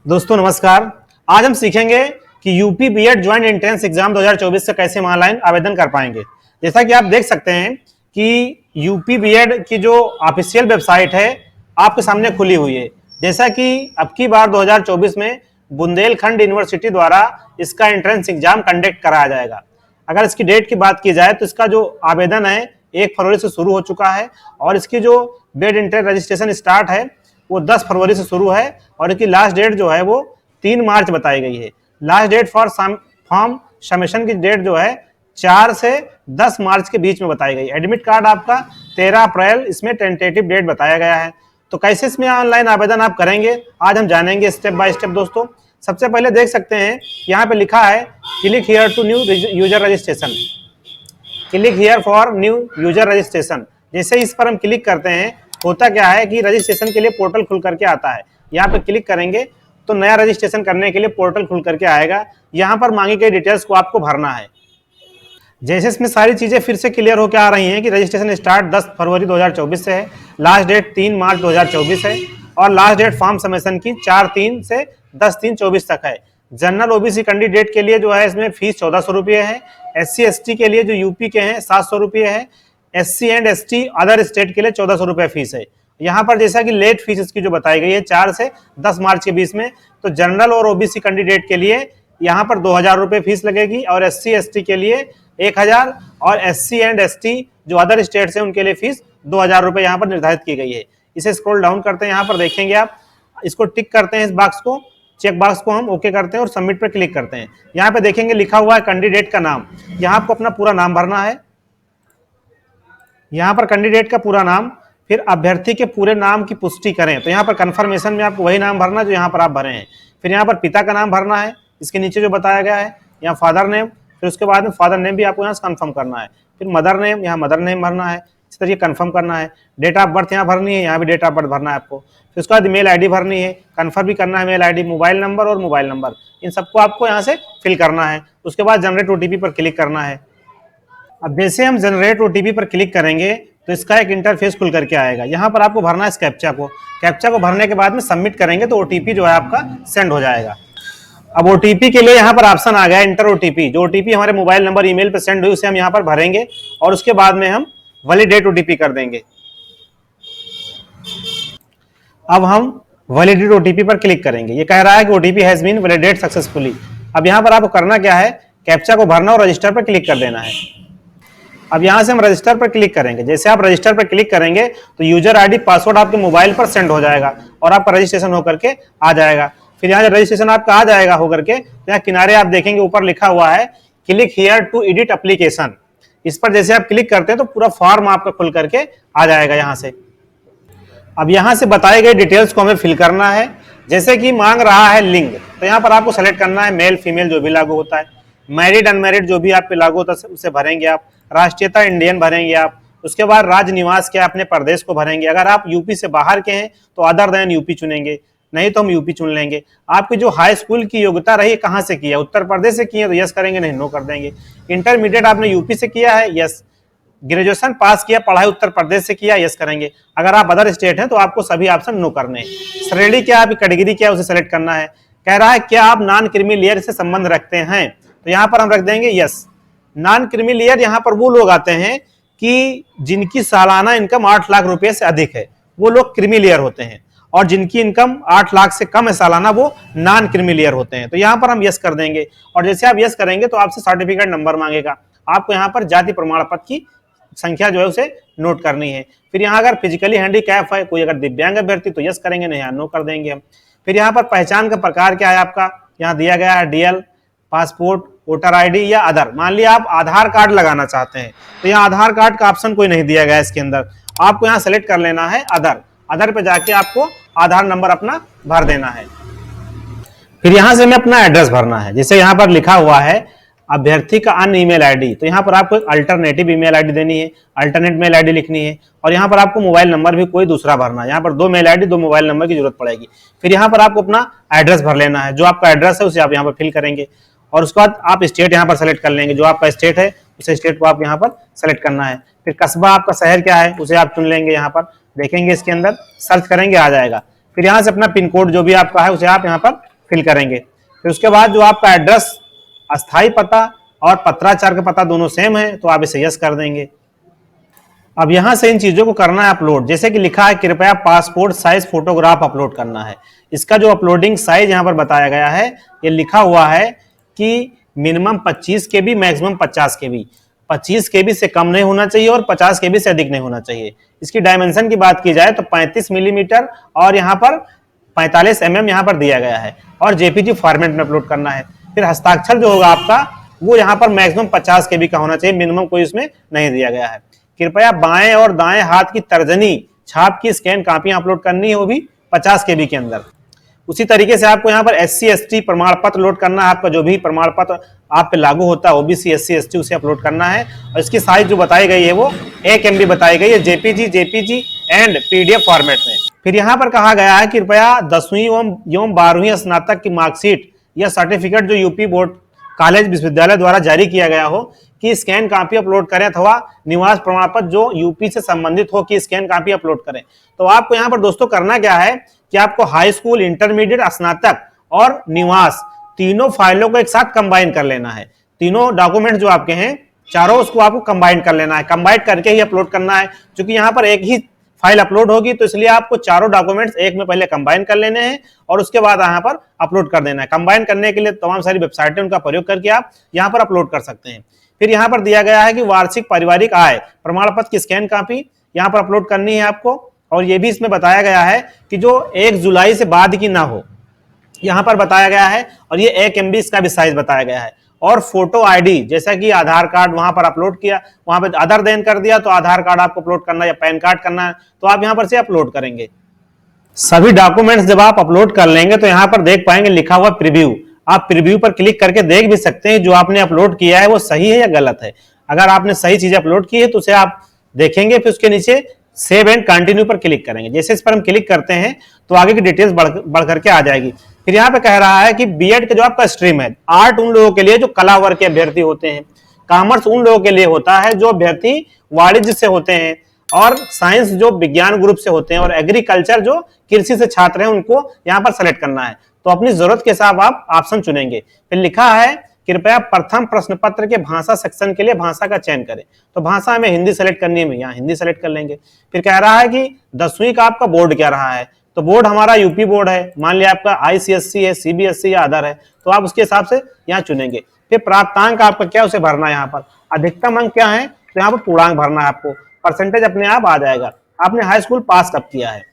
दोस्तों नमस्कार। आज हम सीखेंगे कि UP BEd joint entrance exam 2024 का कैसे हम ऑनलाइन आवेदन कर पाएंगे। जैसा कि आप देख सकते हैं कि यूपी बीएड की जो ऑफिशियल वेबसाइट है आपके सामने खुली हुई है। जैसा कि अब की बार 2024 में बुंदेलखंड यूनिवर्सिटी द्वारा इसका एंट्रेंस एग्जाम कंडक्ट कराया जाएगा। अगर इसकी डेट की बात की जाए तो इसका जो आवेदन है 1 फरवरी से शुरू हो चुका है और इसकी जो बीएड एंट्रेंस रजिस्ट्रेशन स्टार्ट है वो 10 फरवरी से शुरू है और इसकी लास्ट डेट जो है वो 3 मार्च बताई गई है। Last date for form submission की डेट जो है 4 से 10 मार्च के बीच में बताई गई। एडमिट कार्ड आपका 13 अप्रैल इसमें टेंटेटिव डेट बताया गया है। तो कैसे इसमें ऑनलाइन आवेदन आप करेंगे आज हम जानेंगे स्टेप बाय स्टेप। दोस्तों सबसे पहले देख सकते हैं यहाँ पे लिखा है click here to new user registration, click here for new user registration. जैसे इस पर हम क्लिक करते हैं होता क्या है कि रजिस्ट्रेशन के लिए पोर्टल खुल करके आता है। यहाँ पे क्लिक करेंगे तो नया रजिस्ट्रेशन करने के लिए पोर्टल खुल करके आएगा। यहाँ पर मांगी गई डिटेल्स को आपको भरना है। जैसे इसमें सारी चीजें फिर से क्लियर होकर आ रही हैं कि रजिस्ट्रेशन स्टार्ट 10 फरवरी 2024 से है, लास्ट डेट 3 मार्च 2024 है और लास्ट डेट फॉर्म सबमिशन की 4/3 से 10/3/24 तक है। जनरल ओबीसी कैंडिडेट के लिए जो है इसमें फीस 1400 रुपये है। SC ST के लिए जो यूपी के हैं 700 रुपये है। SC and ST other state के लिए 1400 रुपये फीस है। यहाँ पर जैसा कि लेट फीस इसकी जो बताई गई है 4 से 10 मार्च के बीच में, तो जनरल और ओबीसी कैंडिडेट के लिए यहाँ पर 2000 रुपये फीस लगेगी और SC ST के लिए 1000 और SC एंड ST जो अदर स्टेट्स हैं उनके लिए फीस 2000 रुपये यहाँ पर निर्धारित की गई है। इसे स्क्रॉल डाउन करते हैं, यहाँ पर देखेंगे आप इसको टिक करते हैं, इस बॉक्स को चेक बॉक्स को हम ओके करते हैं और सबमिट पर क्लिक करते हैं। यहाँ पे देखेंगे लिखा हुआ है कैंडिडेट का नाम। यहाँ आपको अपना पूरा नाम भरना है। यहाँ पर कैंडिडेट का पूरा नाम, फिर अभ्यर्थी के पूरे नाम की पुष्टि करें तो यहाँ पर कंफर्मेशन में आपको वही नाम भरना जो यहाँ पर आप भरे हैं। फिर यहाँ पर पिता का नाम भरना है, इसके नीचे जो बताया गया है यहाँ फादर नेम, फिर उसके बाद में फादर नेम भी आपको यहाँ से कन्फर्म करना है। फिर मदर नेम, यहाँ मदर नेम भरना है, इस तरीके कन्फर्म करना है। डेट ऑफ बर्थ यहाँ भरनी है, यहाँ भी डेट ऑफ बर्थ भरना है आपको। फिर उसके बाद मेल आईडी भरनी है, कन्फर्म भी करना है मेल आईडी, मोबाइल नंबर और मोबाइल नंबर, इन सबको आपको यहाँ से फिल करना है। उसके बाद जनरेट OTP पर क्लिक करना है। अब जैसे हम जनरेट OTP पर क्लिक करेंगे तो इसका एक इंटरफेस खुल करके आएगा। यहाँ पर आपको भरना है इस कैप्चा को। कैप्चा को भरने के बाद में सबमिट करेंगे तो OTP जो है आपका सेंड हो जाएगा। अब OTP के लिए यहाँ पर ऑप्शन आ गया इंटर OTP। जो OTP हमारे मोबाइल नंबर ईमेल पर सेंड हुई उसे हम यहाँ पर भरेंगे और उसके बाद में हम वैलिडेट OTP कर देंगे। अब हम वैलिडेट OTP पर क्लिक करेंगे। ये कह रहा है कि OTP has been validate successfully. अब यहाँ पर आपको करना क्या है, कैप्चा को भरना और रजिस्टर पर क्लिक कर देना है। अब यहाँ से हम रजिस्टर पर क्लिक करेंगे। जैसे आप रजिस्टर पर क्लिक करेंगे तो यूजर आईडी पासवर्ड आपके मोबाइल पर सेंड हो जाएगा और आपका रजिस्ट्रेशन होकर के आ जाएगा। फिर यहाँ रजिस्ट्रेशन आपका आ जाएगा होकर के, यहाँ किनारे आप देखेंगे ऊपर लिखा हुआ है click here to edit application. इस पर जैसे आप क्लिक करते हैं तो पूरा फॉर्म आपका खुल करके आ जाएगा यहाँ से। अब यहाँ से बताए गए डिटेल्स को हमें फिल करना है। जैसे कि मांग रहा है लिंग, तो यहाँ पर आपको सेलेक्ट करना है मेल फीमेल जो भी लागू होता है, मैरिड अनमैरिड जो भी आप पे लागू होता है उसे भरेंगे आप, राष्ट्रीयता इंडियन भरेंगे आप, उसके बाद राज्य निवास क्या अपने प्रदेश को भरेंगे। अगर आप यूपी से बाहर के हैं तो अदर देन यूपी चुनेंगे, नहीं तो हम यूपी चुन लेंगे। आपकी जो हाई स्कूल की योग्यता रही कहाँ से किया, उत्तर प्रदेश से किया तो यस करेंगे, नहीं नो कर देंगे। इंटरमीडिएट आपने यूपी से किया है यस, ग्रेजुएशन पास किया पढ़ाई उत्तर प्रदेश से किया यस करेंगे। अगर आप अदर स्टेट हैं तो आपको सभी ऑप्शन नो करने हैं। श्रेणी क्या आपकी कैटेगरी क्या उसे सेलेक्ट करना है। कह रहा है क्या आप नॉन क्रीमी लेयर से संबंध रखते हैं, तो यहाँ पर हम रख देंगे यस। नॉन क्रीमी लेयर यहाँ पर वो लोग आते हैं कि जिनकी सालाना इनकम 8 लाख रुपए से अधिक है, वो लोग क्रीमी लेयर होते हैं, और जिनकी इनकम 8 लाख से कम है सालाना वो नॉन क्रीमी लेयर होते हैं। तो यहाँ पर हम यस कर देंगे और जैसे आप यस करेंगे तो आपसे सर्टिफिकेट नंबर मांगेगा। आपको यहाँ पर जाति प्रमाण पत्र की संख्या जो है उसे नोट करनी है। फिर यहाँ अगर फिजिकली हैंडीकैप है कोई, अगर दिव्यांग अभ्यर्थी तो यस करेंगे, नहीं नो कर देंगे हम। फिर यहाँ पर पहचान का प्रकार क्या है आपका, यहाँ दिया गया है DL, पासपोर्ट, वोटर ID या अदर। मान लिया आप आधार कार्ड लगाना चाहते हैं तो यहाँ आधार कार्ड का ऑप्शन कोई नहीं दिया गया है इसके अंदर, आपको यहाँ सेलेक्ट कर लेना है अदर। अदर पे जाके आपको आधार नंबर अपना भर देना है। फिर यहाँ से हमें अपना एड्रेस भरना है। जैसे यहाँ पर लिखा हुआ है अभ्यर्थी का अन्य ईमेल आईडी, तो यहाँ पर आपको अल्टरनेटिव ईमेल आईडी देनी है, अल्टरनेट मेल आईडी लिखनी है और यहाँ पर आपको मोबाइल नंबर भी कोई दूसरा भरना है। यहाँ पर 2 मेल आईडी 2 मोबाइल नंबर की जरूरत पड़ेगी। फिर यहाँ पर आपको अपना एड्रेस भर लेना है, जो आपका एड्रेस है उसे आप यहाँ पर फिल करेंगे और उसके बाद आप स्टेट यहाँ पर सेलेक्ट कर लेंगे। जो आपका स्टेट है उस स्टेट को आप यहाँ पर सेलेक्ट करना है। फिर कस्बा आपका शहर क्या है उसे आप चुन लेंगे, यहाँ पर देखेंगे इसके अंदर सर्च करेंगे आ जाएगा। फिर यहाँ से अपना पिन कोड जो भी आपका है उसे आप यहाँ पर फिल करेंगे। फिर उसके बाद जो आपका एड्रेस, अस्थाई पता और पत्राचार का पता दोनों सेम है तो आप इसे यस कर देंगे। अब यहां से इन चीजों को करना है अपलोड। जैसे कि लिखा है कृपया पासपोर्ट साइज फोटोग्राफ अपलोड करना है। इसका जो अपलोडिंग साइज यहां पर बताया गया है, ये लिखा हुआ है कि minimum 25 KB, maximum 50 KB। 25 KB से कम नहीं होना चाहिए और 50 KB से अधिक नहीं होना चाहिए। इसकी डायमेंशन की बात की जाए तो 35 मिलीमीटर और यहाँ पर 45 mm यहाँ पर दिया गया है और जेपीजी फॉर्मेट में अपलोड करना है। फिर हस्ताक्षर जो होगा आपका वो यहाँ पर मैक्सिमम 50 KB का होना चाहिए, मिनिमम कोई इसमें नहीं दिया गया है। कृपया बाएं और दाएं हाथ की तर्जनी छाप की स्कैन कापियां अपलोड करनी है, वो भी 50 KB के अंदर। उसी तरीके से आपको यहाँ पर SC ST प्रमाण पत्र लोड करना है। आपका जो भी प्रमाण पत्र आप पे लागू होता है OBC SC ST उसे अपलोड करना है और इसकी साइज जो बताई गई है वो 1 MB बताई गई है, JPG एंड PDF फॉर्मेट में। फिर यहाँ पर कहा गया है कृपया 10वीं एवं 12वीं स्नातक की मार्कशीट या सर्टिफिकेट जो यूपी बोर्ड कॉलेज विश्वविद्यालय द्वारा जारी किया गया हो कि स्कैन कॉपी अपलोड करें, अथवा निवास प्रमाण पत्र जो यूपी से संबंधित हो कि स्कैन कॉपी अपलोड करें। तो आपको यहाँ पर दोस्तों करना क्या है कि आपको हाई स्कूल, इंटरमीडिएट, स्नातक और निवास तीनों फाइलों को एक साथ कंबाइन कर लेना है। तीनों डॉक्यूमेंट जो आपके हैं चारों, उसको आपको कंबाइन कर लेना है। कंबाइन करके ही अपलोड करना है, क्योंकि यहाँ पर एक ही फाइल अपलोड होगी तो इसलिए आपको चारों डॉक्यूमेंट्स एक में पहले कंबाइन कर लेने हैं और उसके बाद यहाँ पर अपलोड कर देना है। कंबाइन करने के लिए तमाम सारी वेबसाइटें उनका प्रयोग करके आप यहाँ पर अपलोड कर सकते हैं। फिर यहाँ पर दिया गया है कि वार्षिक पारिवारिक आय प्रमाण पत्र की स्कैन कॉपी यहाँ पर अपलोड करनी है आपको, और ये भी इसमें बताया गया है कि जो 1 जुलाई से बाद की ना हो, यहाँ पर बताया गया है। और ये 1 MB इसका भी साइज बताया गया है। और फोटो आईडी, जैसा कि आधार कार्ड वहां पर अपलोड किया, वहां पर अदर देन कर दिया तो आधार कार्ड आपको अपलोड करना है या पैन कार्ड करना है तो आप यहां पर से अपलोड करेंगे। सभी डॉक्यूमेंट्स जब आप अपलोड कर लेंगे तो यहां पर देख पाएंगे लिखा हुआ प्रीव्यू। आप प्रीव्यू पर क्लिक करके देख भी सकते हैं जो आपने अपलोड किया है वो सही है या गलत है। अगर आपने सही चीज अपलोड की है तो उसे आप देखेंगे। फिर उसके नीचे सेव एंड कंटिन्यू पर क्लिक करेंगे। जैसे इस पर हम क्लिक करते हैं तो आगे की डिटेल्स बढ़ करके आ जाएगी। फिर यहाँ पे कह रहा है कि बीएड का जो आपका स्ट्रीम है, आर्ट उन लोगों के लिए जो कला वर्ग के अभ्यर्थी होते हैं, कॉमर्स उन लोगों के लिए होता है जो अभ्यर्थी वाणिज्य से होते हैं, और साइंस जो विज्ञान ग्रुप से होते हैं, और एग्रीकल्चर जो कृषि से छात्र हैं उनको यहाँ पर सेलेक्ट करना है। तो अपनी जरूरत के हिसाब आप ऑप्शन चुनेंगे। फिर लिखा है कृपया प्रथम प्रश्न पत्र के भाषा सेक्शन के लिए भाषा का चयन करें। तो भाषा हमें हिंदी सेलेक्ट करनी है, यहाँ हिंदी सेलेक्ट कर लेंगे। फिर कह रहा है कि 10वीं का आपका बोर्ड क्या रहा है, तो बोर्ड हमारा यूपी बोर्ड है। मान लिया आपका ICSC है, CBSE या अदर है, तो आप उसके हिसाब से यहाँ चुनेंगे। फिर प्राप्तांक आपका क्या उसे भरना है। यहाँ पर अधिकतम अंक क्या है तो यहाँ पर पूर्णांक भरना है आपको, परसेंटेज अपने आप आ जाएगा। आपने हाई स्कूल पास कब किया है,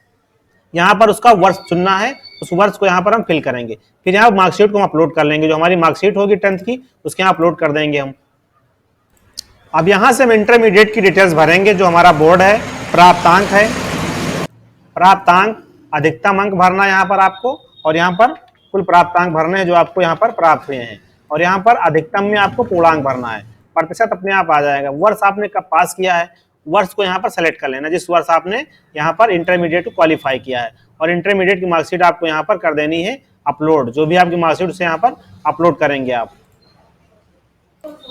यहाँ पर उसका वर्ष चुनना है, उस वर्ष को यहाँ पर हम फिल करेंगे। फिर यहाँ मार्कशीट को हम अपलोड कर लेंगे, जो हमारी मार्कशीट होगी 10th की उसके यहाँ अपलोड कर देंगे हम। अब यहाँ से हम इंटरमीडिएट की डिटेल्स भरेंगे, जो हमारा बोर्ड है, प्राप्तांक है, प्राप्तांक अधिकतम अंक भरना है यहाँ पर आपको, और यहाँ पर कुल प्राप्तांक भरने हैं जो आपको यहाँ पर प्राप्त हुए हैं, और यहाँ पर अधिकतम में आपको पूर्णांक भरना है। प्रतिशत अपने आप आ जाएगा। वर्ष आपने कब पास किया है, वर्ष को यहाँ पर सेलेक्ट कर लेना, जिस वर्ष आपने यहाँ पर इंटरमीडिएट को क्वालिफाई किया है, और इंटरमीडिएट की मार्कशीट आपको यहाँ पर कर देनी है अपलोड। जो भी आपकी मार्कशीट उसे यहाँ पर अपलोड करेंगे आप।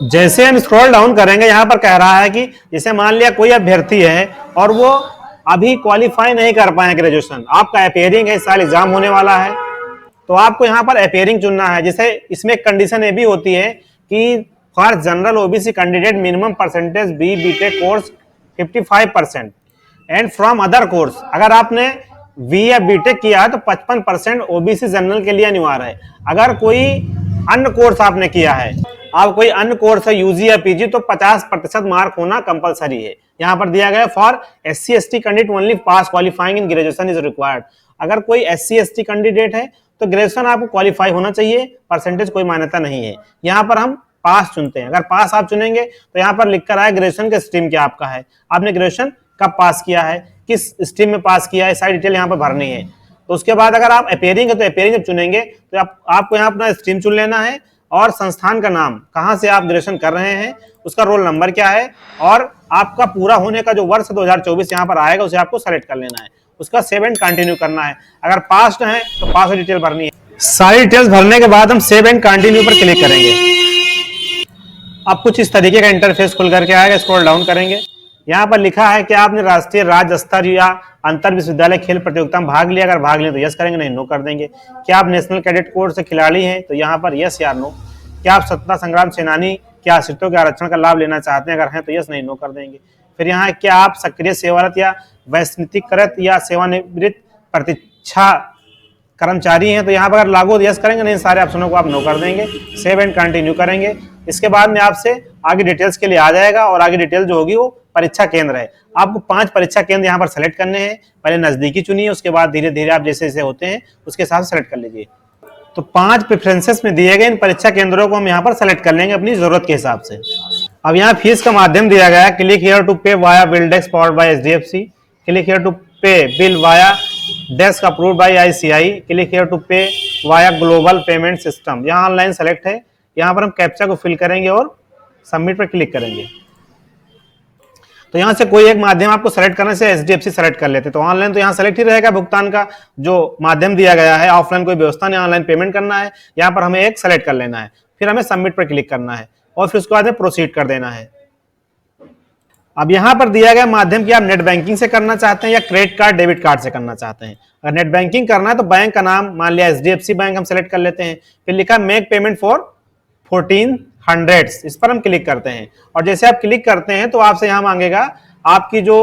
जैसे हम स्क्रॉल डाउन करेंगे, यहाँ पर कह रहा है कि जैसे मान लिया कोई अभ्यर्थी है और वो अभी क्वालिफाई नहीं कर पाए ग्रेजुएशन, आपका अपेयरिंग है, इस साल एग्जाम होने वाला है, तो आपको यहाँ पर अपेयरिंग चुनना है। जैसे इसमें कंडीशन ये भी होती है कि for general OBC candidate minimum percentage B BTech course 55% and from other course. अगर आपने बी या बीटेक किया है तो 55% OBC जनरल के लिए अनिवार्य है। अगर कोई अन्य कोर्स आपने किया है, आप कोई अन्य कोर्स है UG या PG, तो 50% मार्क होना कंपलसरी है। यहाँ पर दिया गया for SC ST candidate only pass qualifying in graduation is required. अगर कोई SC ST कैंडिडेट है तो ग्रेजुएशन आपको क्वालिफाई होना चाहिए, परसेंटेज कोई मान्यता नहीं है। यहाँ पर हम पास चुनते हैं। अगर पास आप चुनेंगे तो यहाँ पर लिखकर आया ग्रेजुएशन का स्ट्रीम क्या आपका है, आपने ग्रेजुएशन कब पास किया है, किस स्ट्रीम में पास किया है, सारी डिटेल यहाँ पर भरनी है। तो उसके बाद अगर आप अपेयरिंग है तो अपेयरिंग जब चुनेंगे तो आपको यहाँ अपना स्ट्रीम चुन लेना है, और संस्थान का नाम, कहाँ से आप ग्रेजुएशन कर रहे हैं, उसका रोल नंबर क्या है, और आपका पूरा होने का जो वर्ष 2024 यहाँ पर आएगा उसे आपको सेलेक्ट कर लेना है। उसका सेव एंड कंटिन्यू करना है। अगर पास्ट है तो पास डिटेल भरनी है। सारी डिटेल्स भरने के बाद हम सेव एंड कंटिन्यू पर क्लिक करेंगे। अब कुछ इस तरीके का इंटरफेस खुल करके आएगा। स्क्रॉल डाउन करेंगे, यहाँ पर लिखा है कि आपने राष्ट्रीय, राज्य स्तर या अंतर विश्वविद्यालय खेल प्रतियोगिता में भाग लिया, अगर भाग लिया तो यस करेंगे, नहीं नो कर देंगे। क्या आप नेशनल कैडेट कोर से खिलाड़ी हैं, तो यहाँ पर यस या नो। क्या आप स्वतंत्रता संग्राम सेनानी क्या आश्रितों के आरक्षण का लाभ लेना चाहते हैं, अगर हैं तो यस नहीं नो कर देंगे। फिर यहाँ क्या आप सक्रिय सेवारत या वैश्विकीकृत या सेवानिवृत्त प्रतीक्षा कर्मचारी हैं, तो यहाँ पर अगर लागू यस करेंगे, नहीं सारे ऑप्शनों को आप नो कर देंगे। सेव एंड कंटिन्यू करेंगे। इसके बाद में आपसे आगे डिटेल्स के लिए आ जाएगा और आगे डिटेल जो होगी वो परीक्षा केंद्र है। आपको 5 परीक्षा केंद्र यहाँ पर सेलेक्ट करने हैं। पहले नजदीकी चुनिए, उसके बाद धीरे धीरे आप जैसे जैसे होते हैं उसके हिसाब से सेलेक्ट कर लीजिए। तो 5 प्रेफरेंसेस में दिए गए इन परीक्षा केंद्रों को हम यहाँ पर सेलेक्ट कर लेंगे अपनी जरूरत के हिसाब से। अब यहाँ फीस का माध्यम दिया गया है, click here to pay via BillDesk powered by HDFC, click here to pay bill via desk approved by ICI, click here to pay via global payment system. यहाँ ऑनलाइन सेलेक्ट है, यहाँ पर हम कैप्चा को fill करेंगे और submit पर click करेंगे। तो यहाँ से कोई एक माध्यम आपको सेलेक्ट करने से एचडीएफसी सेलेक्ट कर लेते, तो ऑनलाइन तो यहाँ सेलेक्ट ही रहेगा भुगतान का जो माध्यम दिया गया है। ऑफलाइन कोई व्यवस्था नहीं, ऑनलाइन पेमेंट करना है, यहाँ पर हमें एक सेलेक्ट कर लेना है, फिर हमें सबमिट पर क्लिक करना है और फिर उसके बाद में प्रोसीड कर देना है। अब यहाँ पर दिया गया माध्यम कि आप नेट बैंकिंग से करना चाहते हैं या क्रेडिट कार्ड डेबिट कार्ड से करना चाहते हैं। अगर नेट बैंकिंग करना है तो बैंक का नाम मान लिया एचडीएफसी बैंक हम सेलेक्ट कर लेते हैं, फिर लिखा मेक पेमेंट फॉर 1400, इस पर हम क्लिक करते हैं और जैसे आप क्लिक करते हैं तो आपसे यहाँ मांगेगा आपकी जो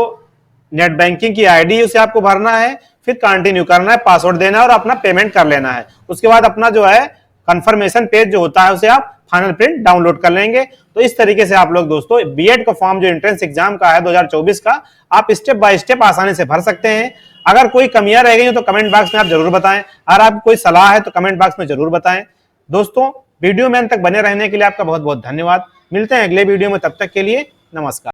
नेट बैंकिंग की आईडी उसे आपको भरना है, फिर कंटिन्यू करना है, पासवर्ड देना है और अपना पेमेंट कर लेना है। उसके बाद अपना जो है कंफर्मेशन पेज जो होता है उसे आप फाइनल प्रिंट डाउनलोड कर लेंगे। तो इस तरीके से आप लोग दोस्तों बीएड का फॉर्म जो एंट्रेंस एग्जाम का है 2024 का, आप स्टेप बाय स्टेप आसानी से भर सकते हैं। अगर कोई कमियां रह गई हो तो कमेंट बॉक्स में आप जरूर बताएं, अगर आपकी कोई सलाह है तो कमेंट बॉक्स में जरूर बताएं। दोस्तों वीडियो में अंत तक बने रहने के लिए आपका बहुत बहुत धन्यवाद। मिलते हैं अगले वीडियो में, तब तक के लिए नमस्कार।